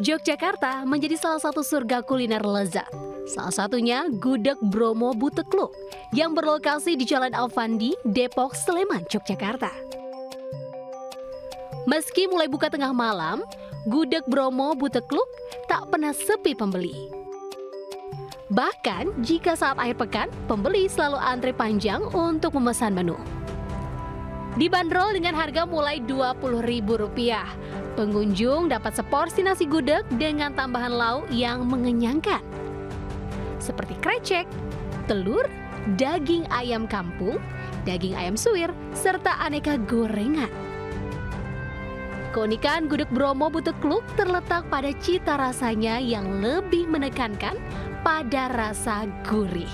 Yogyakarta menjadi salah satu surga kuliner lezat. Salah satunya Gudeg Bromo Butekluk yang berlokasi di Jalan Alfandi, Depok, Sleman, Yogyakarta. Meski mulai buka tengah malam, Gudeg Bromo Butekluk tak pernah sepi pembeli. Bahkan jika saat akhir pekan, pembeli selalu antre panjang untuk memesan menu. Dibanderol dengan harga mulai Rp20.000. Pengunjung dapat seporsi nasi gudeg dengan tambahan lauk yang mengenyangkan. Seperti krecek, telur, daging ayam kampung, daging ayam suwir, serta aneka gorengan. Keunikan Gudeg Bromo Butekluk terletak pada cita rasanya yang lebih menekankan pada rasa gurih.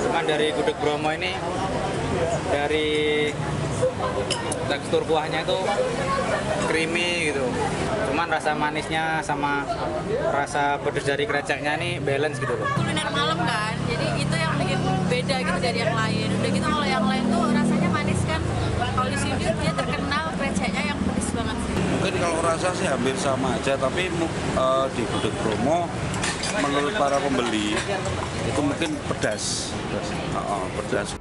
Cuman dari Gudeg Bromo ini, dari tekstur kuahnya itu creamy gitu. Cuman rasa manisnya sama rasa pedas dari kreceknya ini balance gitu loh. Kuliner malam kan, jadi itu yang bikin beda gitu dari yang lain. Udah gitu kalau yang lain tuh rasanya manis kan. Kalau di sini dia terkenal kreceknya yang pedas banget sih. Mungkin kalau rasa sih hampir sama aja, tapi di Gudeg Bromo menurut para pembeli itu mungkin pedas. Pedas.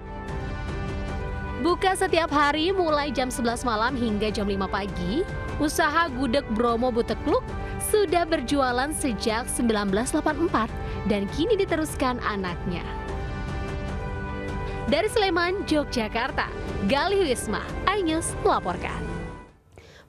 Buka setiap hari mulai jam 11 malam hingga jam 5 pagi, usaha Gudeg Bromo Butekluk sudah berjualan sejak 1984 dan kini diteruskan anaknya. Dari Sleman, Yogyakarta, Galih Wisma, iNews melaporkan.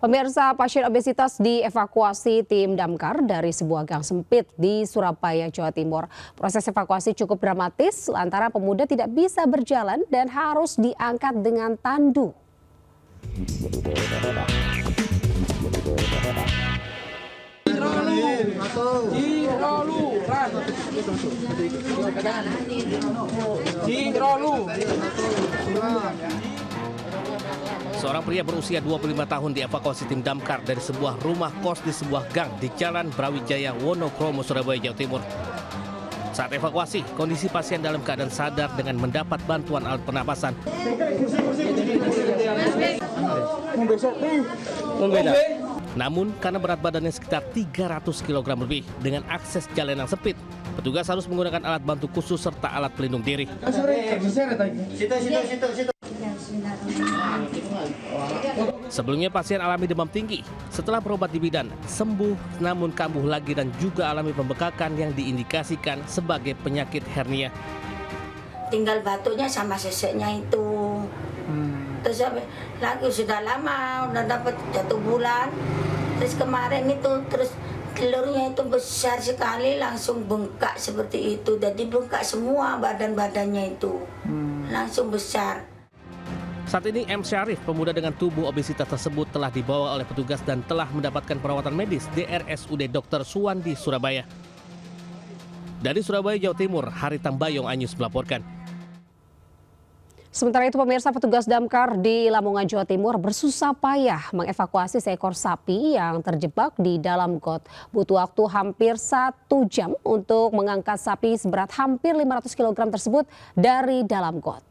Pemirsa, pasien obesitas dievakuasi tim damkar dari sebuah gang sempit di Surabaya, Jawa Timur. Proses evakuasi cukup dramatis lantaran pemuda tidak bisa berjalan dan harus diangkat dengan tandu. Seorang pria berusia 25 tahun dievakuasi tim damkar dari sebuah rumah kos di sebuah gang di Jalan Brawijaya, Wonokromo, Surabaya, Jawa Timur. Saat evakuasi, kondisi pasien dalam keadaan sadar dengan mendapat bantuan alat pernapasan. Namun, karena berat badannya sekitar 300 kg lebih dengan akses jalan yang sempit, petugas harus menggunakan alat bantu khusus serta alat pelindung diri. Sebelumnya pasien alami demam tinggi, setelah berobat di bidan, sembuh namun kambuh lagi dan juga alami pembekakan yang diindikasikan sebagai penyakit hernia. Tinggal batuknya sama seseknya itu. Terus lagi sudah lama, udah dapat 1 bulan. Terus kemarin itu terus telurnya itu besar sekali, langsung bengkak seperti itu. Jadi bengkak semua badan-badannya itu, langsung besar. Saat ini M. Syarif, pemuda dengan tubuh obesitas tersebut telah dibawa oleh petugas dan telah mendapatkan perawatan medis di RSUD Dr. Suwandi, Surabaya. Dari Surabaya, Jawa Timur, Haritang Bayong, iNews melaporkan. Sementara itu pemirsa, petugas damkar di Lamongan, Jawa Timur bersusah payah mengevakuasi seekor sapi yang terjebak di dalam got. Butuh waktu hampir 1 jam untuk mengangkat sapi seberat hampir 500 kg tersebut dari dalam got.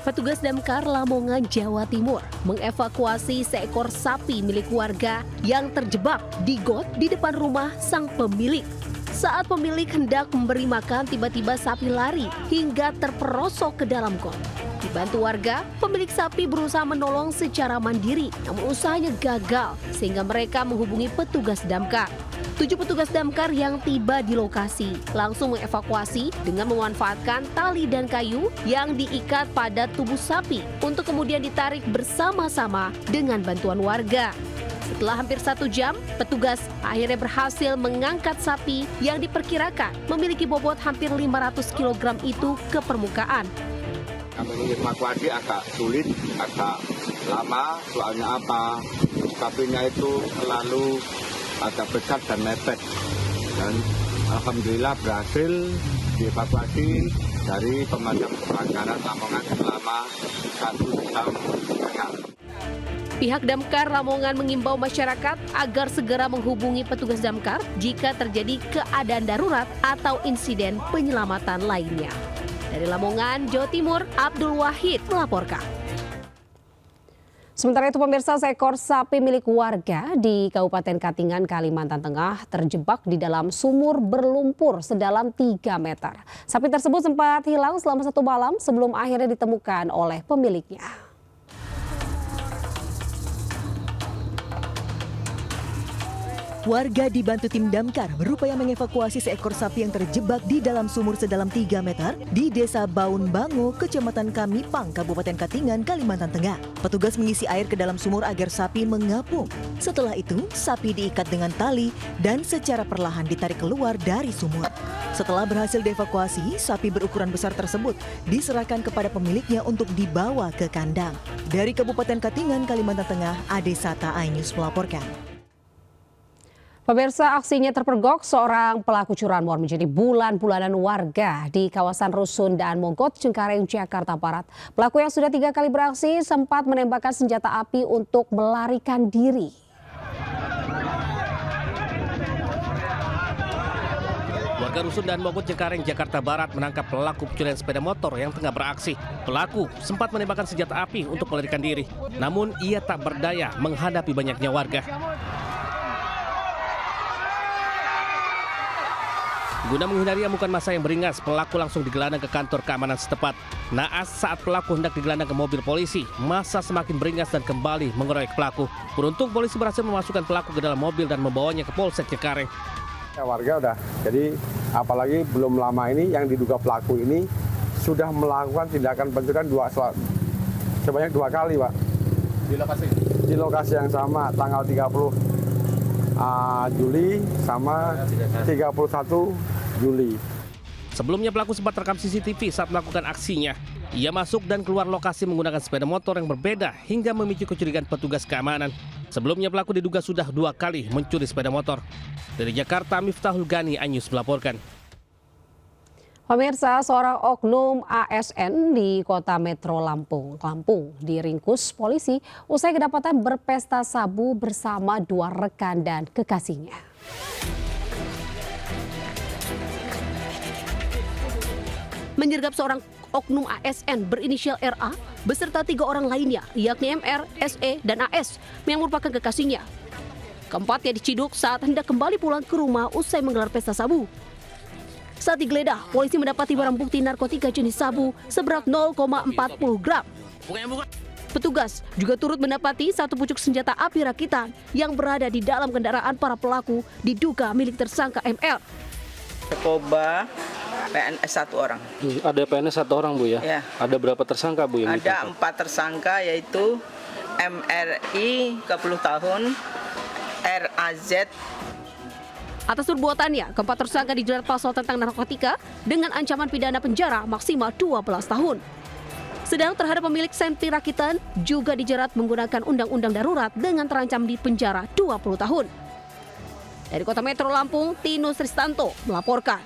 Petugas damkar Lamongan, Jawa Timur mengevakuasi seekor sapi milik warga yang terjebak di got di depan rumah sang pemilik. Saat pemilik hendak memberi makan, tiba-tiba sapi lari hingga terperosok ke dalam got. Dibantu warga, pemilik sapi berusaha menolong secara mandiri, namun usahanya gagal sehingga mereka menghubungi petugas damkar. 7 petugas damkar yang tiba di lokasi langsung mengevakuasi dengan memanfaatkan tali dan kayu yang diikat pada tubuh sapi untuk kemudian ditarik bersama-sama dengan bantuan warga. Setelah hampir 1 jam, petugas akhirnya berhasil mengangkat sapi yang diperkirakan memiliki bobot hampir 500 kg itu ke permukaan. Evakuasi agak sulit, agak lama, soalnya apa? Sapinya itu terlalu agak besar dan mepet. Dan alhamdulillah berhasil dievakuasi dari pemadam kebakaran Lamongan selama 1 jam setengah. Pihak damkar Lamongan mengimbau masyarakat agar segera menghubungi petugas damkar jika terjadi keadaan darurat atau insiden penyelamatan lainnya. Dari Lamongan, Jawa Timur, Abdul Wahid melaporkan. Sementara itu pemirsa, seekor sapi milik warga di Kabupaten Katingan, Kalimantan Tengah terjebak di dalam sumur berlumpur sedalam 3 meter. Sapi tersebut sempat hilang selama 1 malam sebelum akhirnya ditemukan oleh pemiliknya. Warga dibantu tim damkar berupaya mengevakuasi seekor sapi yang terjebak di dalam sumur sedalam 3 meter di Desa Baun Bango, Kecamatan Kamipang, Kabupaten Katingan, Kalimantan Tengah. Petugas mengisi air ke dalam sumur agar sapi mengapung. Setelah itu, sapi diikat dengan tali dan secara perlahan ditarik keluar dari sumur. Setelah berhasil dievakuasi, sapi berukuran besar tersebut diserahkan kepada pemiliknya untuk dibawa ke kandang. Dari Kabupaten Katingan, Kalimantan Tengah, Ade Sata, iNews melaporkan. Pemirsa, aksinya terpergok seorang pelaku curanmor menjadi bulan-bulanan warga di kawasan Rusun dan Mogot, Cengkareng, Jakarta Barat. Pelaku yang sudah 3 kali beraksi sempat menembakkan senjata api untuk melarikan diri. Warga Rusun dan Mogot, Cengkareng, Jakarta Barat menangkap pelaku pencurian sepeda motor yang tengah beraksi. Pelaku sempat menembakkan senjata api untuk melarikan diri, namun ia tak berdaya menghadapi banyaknya warga. Guna menghindari amukan massa yang beringas, pelaku langsung digelandang ke kantor keamanan setempat. Naas saat pelaku hendak digelandang ke mobil polisi, massa semakin beringas dan kembali mengeroyok pelaku. Beruntung polisi berhasil memasukkan pelaku ke dalam mobil dan membawanya ke Polsek Cengkareng. Ya, warga udah, jadi apalagi belum lama ini yang diduga pelaku ini sudah melakukan tindakan pencurian sebanyak 2 kali, Pak. Di lokasi yang sama, tanggal 30 Juli sama 31 Juli. Sebelumnya pelaku sempat terekam CCTV saat melakukan aksinya. Ia masuk dan keluar lokasi menggunakan sepeda motor yang berbeda hingga memicu kecurigaan petugas keamanan. Sebelumnya pelaku diduga sudah 2 kali mencuri sepeda motor. Dari Jakarta, Miftahul Gani, iNews melaporkan. Pemirsa, seorang oknum ASN di Kota Metro Lampung diringkus polisi usai kedapatan berpesta sabu bersama 2 rekan dan kekasihnya. Menyergap seorang oknum ASN berinisial RA beserta 3 orang lainnya, yakni MR, SE, dan AS yang merupakan kekasihnya. Keempatnya diciduk saat hendak kembali pulang ke rumah usai menggelar pesta sabu. Saat digeledah, polisi mendapati barang bukti narkotika jenis sabu seberat 0,40 gram. Petugas juga turut mendapati 1 pucuk senjata api rakitan yang berada di dalam kendaraan para pelaku diduga milik tersangka MR. Narkoba PNS 1 orang. Ada PNS 1 orang, Bu, ya? Ya. Ada berapa tersangka, Bu? Yang ada 4 tersangka, yaitu MRI 30 tahun, RAZ. Atas perbuatannya, keempat tersangka dijerat pasal tentang narkotika dengan ancaman pidana penjara maksimal 12 tahun. Sedang terhadap pemilik senti rakitan juga dijerat menggunakan undang-undang darurat dengan terancam di penjara 20 tahun. Dari Kota Metro Lampung, Tinus Ristanto melaporkan.